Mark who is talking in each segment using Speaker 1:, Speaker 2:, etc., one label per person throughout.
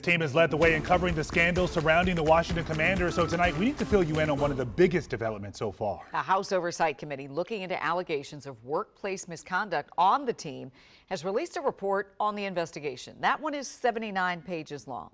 Speaker 1: Team has led the way in covering the scandal surrounding the Washington Commanders. So tonight we need to fill you in on one of the biggest developments so far.
Speaker 2: A House Oversight Committee looking into allegations of workplace misconduct on the team has released a report on the investigation. That one is 79 pages long.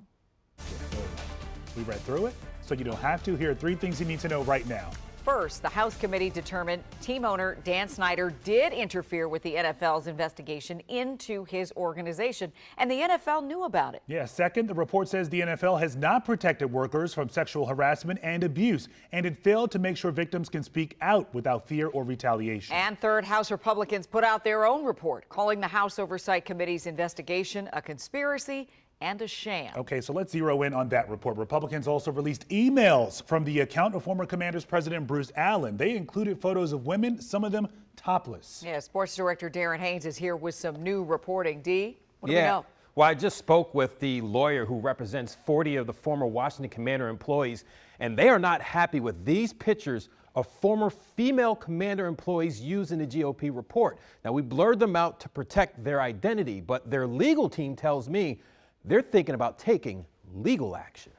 Speaker 1: We read through it, so you don't have to. Here are 3 things you need to know right now.
Speaker 2: First, the House committee determined team owner Dan Snyder did interfere with the NFL's investigation into his organization, and the NFL knew about it.
Speaker 1: Yeah, second, the report says the NFL has not protected workers from sexual harassment and abuse, and it failed to make sure victims can speak out without fear or retaliation.
Speaker 2: And third, House Republicans put out their own report, calling the House Oversight Committee's investigation a conspiracy and a sham.
Speaker 1: Okay, so let's zero in on that report. Republicans also released emails from the account of former Commanders president Bruce Allen. They included photos of women, some of them topless.
Speaker 2: Yeah, sports director Darren Haynes is here with some new reporting. D, what do we know?
Speaker 3: Well, I just spoke with the lawyer who represents 40 of the former Washington Commander employees, and they are not happy with these pictures of former female Commander employees used in the GOP report. Now, we blurred them out to protect their identity, but their legal team tells me they're thinking about taking legal action.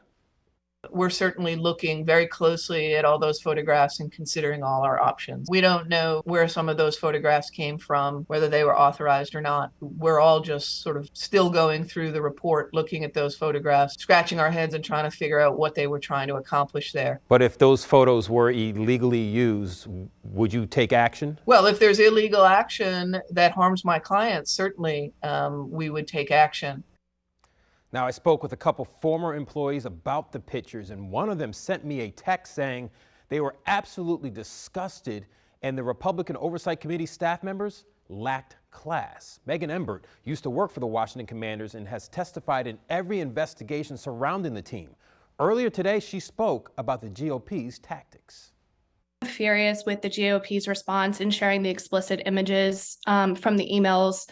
Speaker 4: We're certainly looking very closely at all those photographs and considering all our options. We don't know where some of those photographs came from, whether they were authorized or not. We're all just sort of still going through the report, looking at those photographs, scratching our heads and trying to figure out what they were trying to accomplish there.
Speaker 3: But if those photos were illegally used, would you take action?
Speaker 4: Well, if there's illegal action that harms my clients, certainly we would take action.
Speaker 3: Now, I spoke with a couple former employees about the pictures, and one of them sent me a text saying they were absolutely disgusted and the Republican Oversight Committee staff members lacked class. Megan Embert used to work for the Washington Commanders and has testified in every investigation surrounding the team. Earlier today, she spoke about the GOP's tactics.
Speaker 5: I'm furious with the GOP's response in sharing the explicit images from the emails.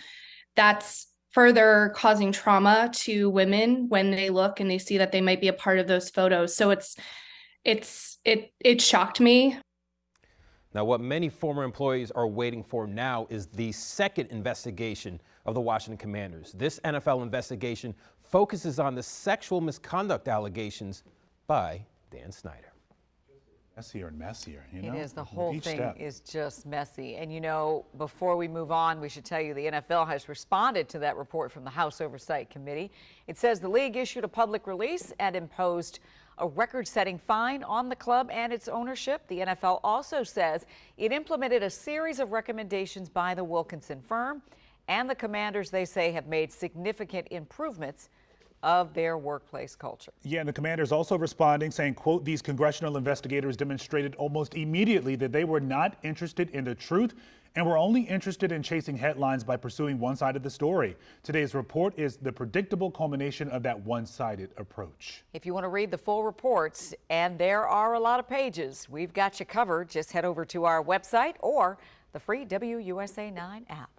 Speaker 5: That's further causing trauma to women when they look and they see that they might be a part of those photos. So it shocked me.
Speaker 3: Now, what many former employees are waiting for now is the second investigation of the Washington Commanders. This NFL investigation focuses on the sexual misconduct allegations by Dan Snyder.
Speaker 1: Messier and messier, you know?
Speaker 2: It is. The whole thing
Speaker 1: step
Speaker 2: is just messy. And you know, before we move on, we should tell you the NFL has responded to that report from the House Oversight Committee. It says the league issued a public release and imposed a record-setting fine on the club and its ownership. The NFL also says it implemented a series of recommendations by the Wilkinson firm, and the Commanders, they say, have made significant improvements of their workplace culture.
Speaker 1: Yeah, and the Commanders also responding, saying, quote, these congressional investigators demonstrated almost immediately that they were not interested in the truth and were only interested in chasing headlines by pursuing one side of the story. Today's report is the predictable culmination of that one-sided approach.
Speaker 2: If you want to read the full reports, and there are a lot of pages, we've got you covered. Just head over to our website or the free WUSA 9 app.